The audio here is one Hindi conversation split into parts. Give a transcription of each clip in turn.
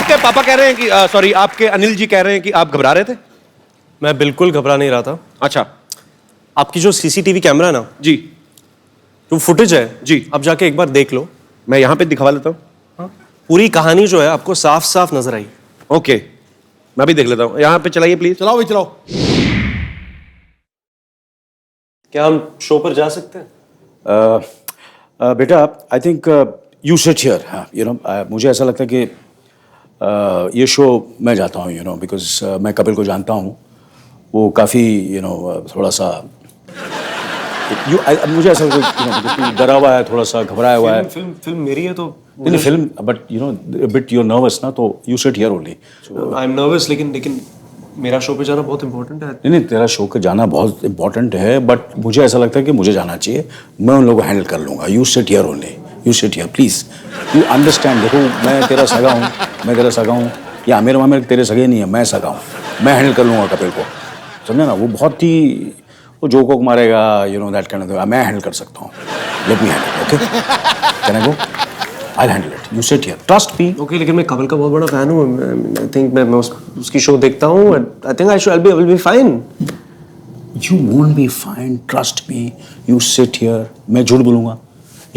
आपके पापा कह रहे हैं कि सॉरी आपके अनिल जी कह रहे हैं कि आप घबरा रहे थे। मैं बिल्कुल घबरा नहीं रहा था। अच्छा। आपकी जो सीसीटीवी कैमरा है ना जी जो फुटेज है जी आप जाके एक बार देख लो। मैं यहाँ पे दिखवा लेता हूँ। पूरी कहानी जो है आपको साफ साफ नजर आई। ओके मैं भी देख लेता हूँ। यहाँ पे चलाइए प्लीज। चलाओ भाई चलाओ। क्या हम शो पर जा सकते हैं? बेटा I think you sit here. हाँ यू नो मुझे ऐसा लगता है कि ये शो मैं जाता हूँ बिकॉज मैं कपिल को जानता हूँ। वो काफ़ी थोड़ा सा मुझे ऐसा लगता है डरा हुआ है, थोड़ा सा घबराया हुआ है। फिल्म मेरी है तो नहीं film but bit you're nervous ना, तो you sit here only. I am nervous लेकिन मेरा शो पे जाना बहुत इंपॉर्टेंट है। नहीं तेरा शो के जाना बहुत इंपॉर्टेंट है बट मुझे ऐसा लगता है कि मुझे जाना चाहिए। मैं उन लोगों को हैंडल कर लूँगा। You sit here only, you sit here please. You understand. देखो मैं तेरा सगा हूँ या मेरे मामे तेरे सगे नहीं है, मैं सगा हूँ। मैं हैंडल कर लूँगा कपिल को, समझे ना। वो बहुत ही वो जोक वोक मारेगा दैट काइंड ऑफ। मैं हैंडल कर सकता हूँ। Let me handle. Okay can I go? I'll handle it. You sit here. Trust me. Okay, लेकिन मैं कपिल का बहुत बड़ा फैन हूँ। I think मैं उसकी शो देखता हूँ। I think I will be fine. You won't be fine. Trust me. You sit here. मैं झूठ बोलूँगा?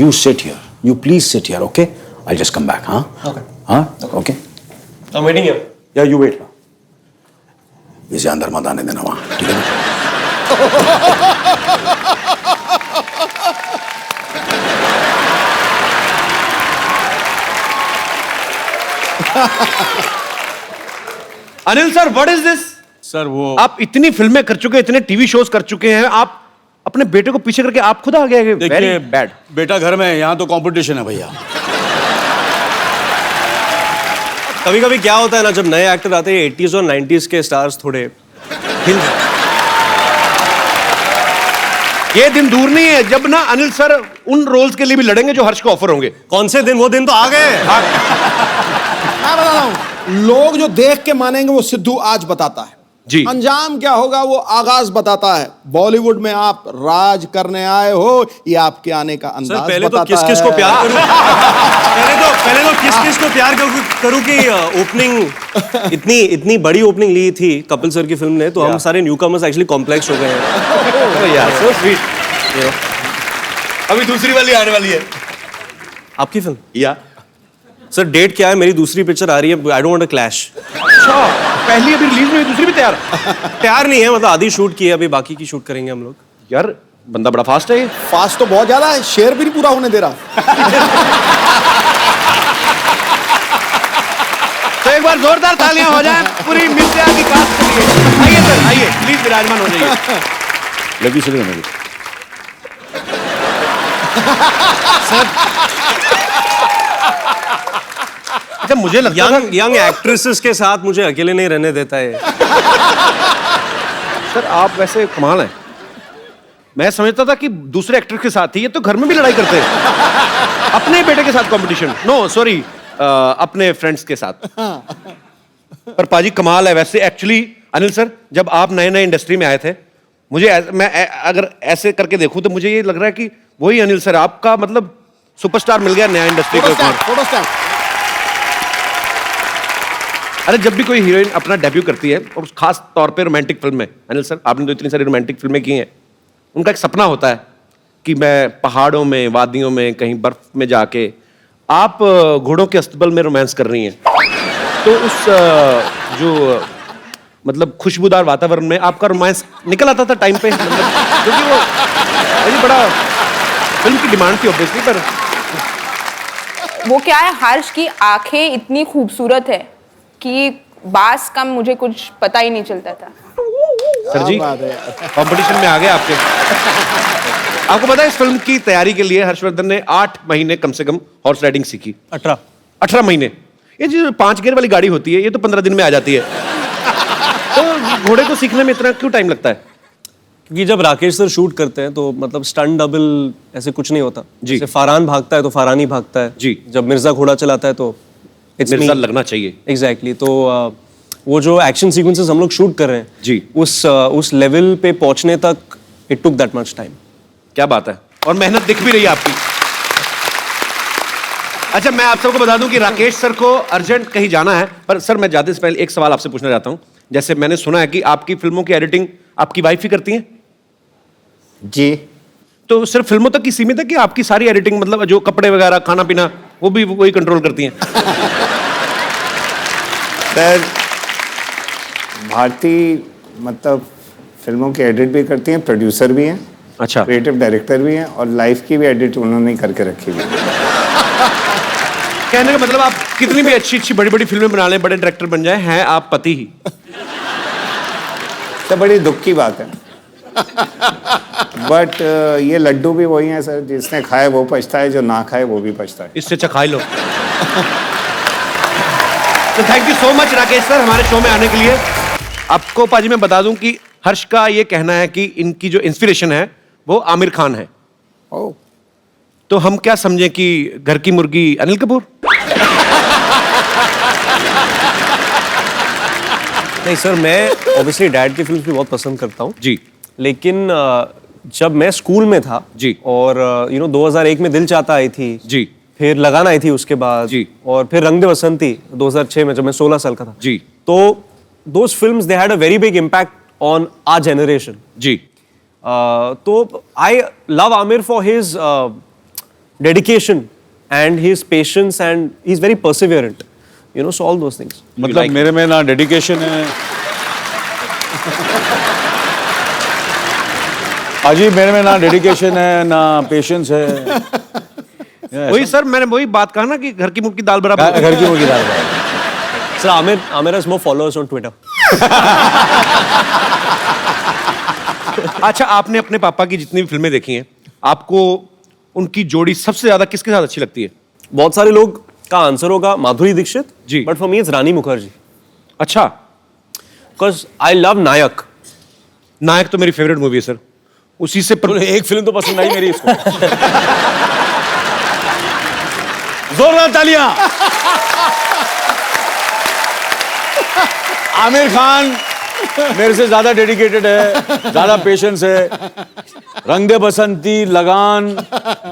You sit here. You please sit here. Okay? I'll just come back. हाँ? Okay. हाँ? Okay. I'm waiting here. Yeah, you wait. इसे अंदर मत आने देना वहाँ. ठीक है? Anil sir what is this? Sir वो आप इतनी फिल्में कर चुके हैं, इतने टीवी शोज कर चुके हैं, आप अपने बेटे को पीछे करके आप खुद आ गए। Very bad. बेटा घर में, यहाँ तो कंपटीशन है भैया। कभी कभी क्या होता है ना, जब नए एक्टर आते हैं 80s और 90s के स्टार्स थोड़े हिल जाते हैं। ये दिन दूर नहीं है जब ना अनिल सर उन रोल्स के लिए भी लड़ेंगे जो हर्ष को ऑफर होंगे। कौन से दिन? वो दिन तो आ गए। मैं बता रहा हूं, लोग जो देख के मानेंगे वो सिद्धू आज बताता है जी। अंजाम क्या होगा वो आगाज बताता है। बॉलीवुड में आप राज करने आए हो, ये आपके आने का अंदाज बताता है। पहले तो किस किस को प्यार करूं पहले तो किस किस को प्यार करूं कि ओपनिंग इतनी बड़ी ओपनिंग ली थी कपिल सर की फिल्म ने, तो हम सारे न्यूकमर्स एक्चुअली कॉम्प्लेक्स हो गए हैं। यार सो स्वीट। अभी दूसरी वाली आने वाली है आपकी फिल्म। या सर डेट क्या है? मेरी दूसरी पिक्चर आ रही है। I don't want a clash. अच्छा पहली अभी रिलीज में, दूसरी भी तैयार? तैयार नहीं है, मतलब आधी शूट की है, अभी बाकी की शूट करेंगे हम लोग। यार बंदा बड़ा फास्ट है ये। फास्ट तो बहुत ज्यादा है, शेर भी नहीं पूरा होने दे रहा। तो एक बार जोरदार तालियां हो जाएं पूरी मिर्जा की कास्ट के लिए। आइए सर आइए प्लीज विराजमान हो जाइए। लगी सुनिए मेरी। अच्छा मुझे लगता है यंग एक्ट्रेसेस के साथ मुझे अकेले नहीं रहने देता है। सर आप वैसे कमाल हैं। मैं समझता था कि दूसरे एक्टर के साथ ही, ये तो घर में भी लड़ाई करते हैं। अपने बेटे के साथ कंपटीशन। नो सॉरी अपने फ्रेंड्स के साथ। पर पाजी कमाल है वैसे। एक्चुअली अनिल सर जब आप नए नए इंडस्ट्री में आए थे, मैं अगर ऐसे करके देखूं तो मुझे ये लग रहा है कि वही अनिल सर आपका मतलब सुपरस्टार मिल गया नया इंडस्ट्री को। अरे जब भी कोई हीरोइन अपना डेब्यू करती है और खास तौर पे रोमांटिक फिल्म में, अनिल सर आपने तो इतनी सारी रोमांटिक फिल्में की हैं, उनका एक सपना होता है कि मैं पहाड़ों में, वादियों में, कहीं बर्फ में जाके, आप घोड़ों के अस्तबल में रोमांस कर रही हैं। तो उस जो मतलब खुशबूदार वातावरण में आपका रोमांस निकल आता था टाइम पे, मतलब क्योंकि वो बड़ा फिल्म की डिमांड थी ऑब्वियसली। पर वो क्या है, हर्ष की आंखें इतनी खूबसूरत है कि बास कम मुझे कुछ पता ही नहीं चलता था। सर जी कंपटीशन में आ गए आपके। आपको पता है इस फिल्म की तैयारी के लिए हर्षवर्धन ने 8 महीने कम से कम हॉर्स राइडिंग सीखी। 18 महीने। ये जो 5 गियर वाली गाड़ी होती है ये तो 15 दिन में आ जाती है। तो घोड़े को सीखने में इतना क्यों टाइम लगता है? क्योंकि जब राकेश सर शूट करते हैं तो मतलब स्टंट डबल ऐसे कुछ नहीं होता जी। जैसे फरहान भागता है तो फरहान ही भागता है जी। जब मिर्जा घोड़ा चलाता है तो मिर्जा लगना चाहिए। एग्जैक्टली। तो वो जो एक्शन सीक्वेंसेस हम लोग शूट कर रहे हैं जी, उस लेवल पे पहुंचने तक it took that much time. क्या बात है। और मेहनत दिख भी रही है आपकी। अच्छा, मैं आप सबको बता दूं कि राकेश सर को अर्जेंट कहीं जाना है, पर सर मैं जाते से पहले एक सवाल आपसे पूछना चाहता हूं। जैसे मैंने सुना है कि आपकी फिल्मों की एडिटिंग आपकी वाइफ ही करती हैं, जी। तो सिर्फ फिल्मों तक की सीमित है कि आपकी सारी एडिटिंग, मतलब जो कपड़े वगैरह, खाना पीना, वो भी वही कंट्रोल करती हैं? सर भारती मतलब फिल्मों की एडिट भी करती हैं, प्रोड्यूसर भी हैं, अच्छा, क्रिएटिव डायरेक्टर भी हैं, और लाइफ की भी एडिट उन्होंने ही करके रखी हुई है। कहने का मतलब आप कितनी भी अच्छी अच्छी बड़ी बड़ी फिल्में बना लें, बड़े डायरेक्टर बन जाए, हैं आप पति ही। तो बड़ी दुख की बात है। बट ये लड्डू भी वही है सर, जिसने खाए वो पछता है, जो ना खाए वो भी पछता है। इससे अच्छा खा लो। तो thank you so much Rakesh sir हमारे शो में आने के लिए। आपको पाजी मैं बता दूं कि हर्ष का ये कहना है कि इनकी जो इंस्पिरेशन है वो आमिर खान है। ओह, तो हम क्या समझें कि घर की मुर्गी अनिल कपूर? नहीं सर, मैं ऑब्वियसली डैड की फिल्म भी बहुत पसंद करता हूँ जी लेकिन जब मैं स्कूल में था जी, और 2001 में दिल चाहता आई थी जी फिर लगान आई थी उसके बाद जी, और फिर रंग दे बसंती 2006 में जब मैं 16 साल का था जी, तो those films they had a very big impact on our generation ji. तो I love Aamir for his dedication and his patience and he is very perseverant, so all those things. मतलब मेरे में ना डेडिकेशन है अजी, मेरे में ना डेडिकेशन है ना पेशेंस है। वही सर, मैंने वही बात कहा ना कि घर की मुर्गी दाल बराबर। घर की मुर्गी दाल। Sir Aamir has more followers on Twitter. अच्छा, आपने अपने पापा की जितनी भी फिल्में देखी हैं, आपको उनकी जोड़ी सबसे ज्यादा किसके साथ अच्छी लगती है? बहुत सारे लोग का आंसर होगा माधुरी दीक्षित जी, बट फॉर मी इट्स रानी मुखर्जी। अच्छा, बिकॉज आई लव नायक। नायक तो मेरी फेवरेट मूवी है सर, उसी से एक फिल्म तो पसंद आई मेरी इसको। जोरदार तालियां। आमिर खान मेरे से ज्यादा डेडिकेटेड है, ज्यादा पेशेंस है। रंग दे बसंती, लगान,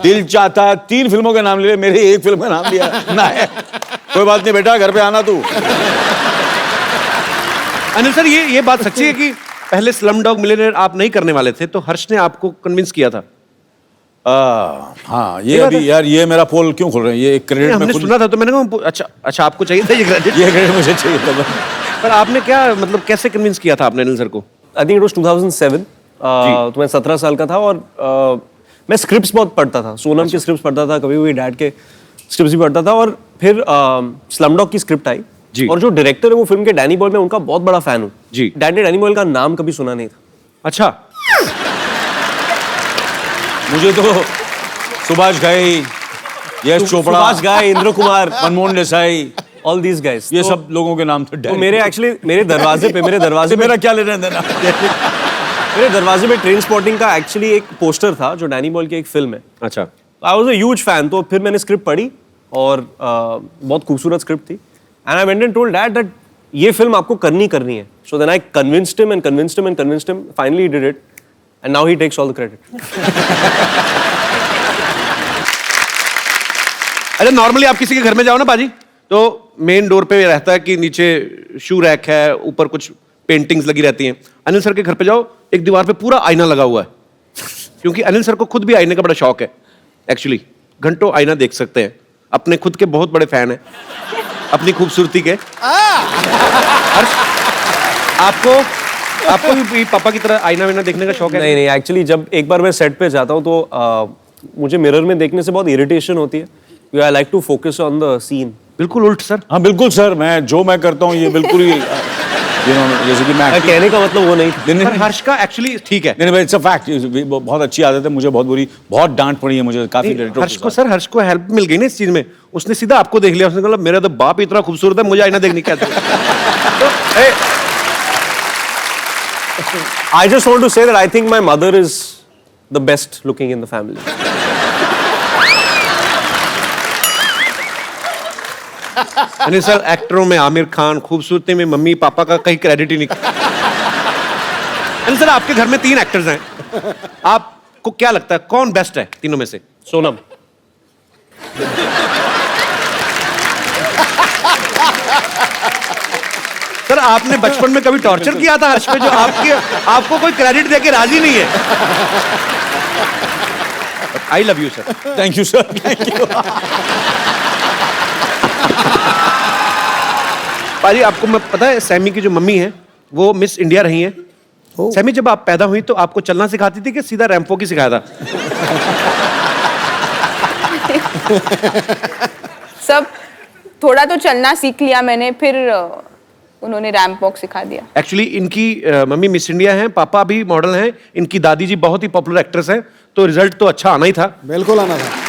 दिल चाहता, 3 फिल्मों के नाम लिए, मेरे एक फिल्म का नाम लिया नायक। कोई बात नहीं बेटा, घर पे आना तू। अनिल सर, ये बात सच्ची है कि पहले स्लम डॉग मिलियनेयर आप नहीं करने वाले थे, तो हर्ष ने आपको कन्विंस किया था? हाँ, ये अभी यार, ये मेरा पोल क्यों खोल रहे हैं? ये एक क्रेडिट हमने सुना था तो मैंने कहा अच्छा आपको चाहिए था ये क्रेडिट? ये क्रेडिट मुझे चाहिए था। पर आपने क्या, मतलब कैसे कन्विंस किया था आपने अनिल सर को? I think it was 2007। तो मैं 17 साल का था और मैं स्क्रिप्ट्स बहुत पढ़ता था, सोनम की स्क्रिप्ट्स पढ़ता था, कभी कभी डैड के स्क्रिप्ट्स भी पढ़ता था, और फिर स्लमडॉग की स्क्रिप्ट आई जी, और जो डायरेक्टर है वो फिल्म के डैनी बॉयल, मैं उनका बहुत बड़ा फैन हूँ जी। डैड ने डैनी बॉयल का नाम कभी सुना नहीं था। अच्छा, मुझे तो सुभाष घाई, यश चोपड़ा, सुभाष घाई, Indra Kumar, Manmohan Desai, all these guys, ये सब लोगों के नाम थे। तो मेरे दरवाजे पे मेरा क्या लेना देना? मेरे दरवाजे पे ट्रेन स्पॉटिंग का एक्चुअली एक पोस्टर था जो डैनी बॉयल की एक फिल्म है। अच्छा, I was a huge fan. तो फिर मैंने स्क्रिप्ट पढ़ी और बहुत खूबसूरत स्क्रिप्ट थी, and I went and told dad that ये फिल्म आपको करनी है। So then I convinced him, finally he did it, and now he takes all the credit. अच्छा, नॉर्मली आप किसी के घर में जाओ ना बाजी, तो मेन डोर पे रहता है कि नीचे शू रैक है, ऊपर कुछ पेंटिंग्स लगी रहती हैं। अनिल सर के घर पे जाओ, एक दीवार पे पूरा आईना लगा हुआ है, क्योंकि अनिल सर को खुद भी आईने का बड़ा शौक है। एक्चुअली घंटों आईना देख सकते हैं, अपने खुद के बहुत बड़े फैन हैं अपनी खूबसूरती के। हर्ष, आपको भी पापा की तरह आईना वाईना देखने का शौक है? नहीं, एक्चुअली जब एक बार मैं सेट पे जाता हूँ तो मुझे मिरर में देखने से बहुत इरिटेशन होती है। I like to focus on the scene. बिल्कुल उल्ट सर। हाँ बिल्कुल सर, मैं करता हूँ ये बिल्कुल ही जैसे कि मैं कहने का मतलब वो नहीं था। पर हर्ष का एक्चुअली ठीक है। नहीं, इट्स अ फैक्ट, बहुत अच्छी आदत है मुझे, बहुत डांट पड़ी है मुझे काफी हर्ष को हेल्प मिल गई ना इस चीज में, उसने सीधा आपको देख लिया, उसने कहा मेरा तो बाप इतना खूबसूरत है, मुझे आईना देखने क्या था। I just want to say that I think my mother is the best looking in the family. नहीं सर, एक्टरों में आमिर खान, खूबसूरती में मम्मी पापा का कहीं क्रेडिट ही नहीं। सर, आपके घर में 3 एक्टर्स हैं, आपको क्या लगता है कौन बेस्ट है तीनों में से? सोनम। सर आपने बचपन में कभी टॉर्चर किया था हर्ष पे जो आपको कोई क्रेडिट देके राजी नहीं है? I love you sir. Thank you sir, thank you. पाजी आपको मैं पता है सैमी की जो मम्मी है वो मिस इंडिया रही हैं। सैमी जब आप पैदा हुई तो आपको चलना सिखाती थी कि सीधा रैंपो की सिखाया था? सब थोड़ा तो चलना सीख लिया मैंने, फिर उन्होंने रैंप वॉक सिखा दिया। एक्चुअली इनकी मम्मी मिस इंडिया हैं, पापा भी मॉडल हैं, इनकी दादी जी बहुत ही पॉपुलर एक्ट्रेस हैं, तो रिजल्ट तो अच्छा आना ही था। बिल्कुल आना था।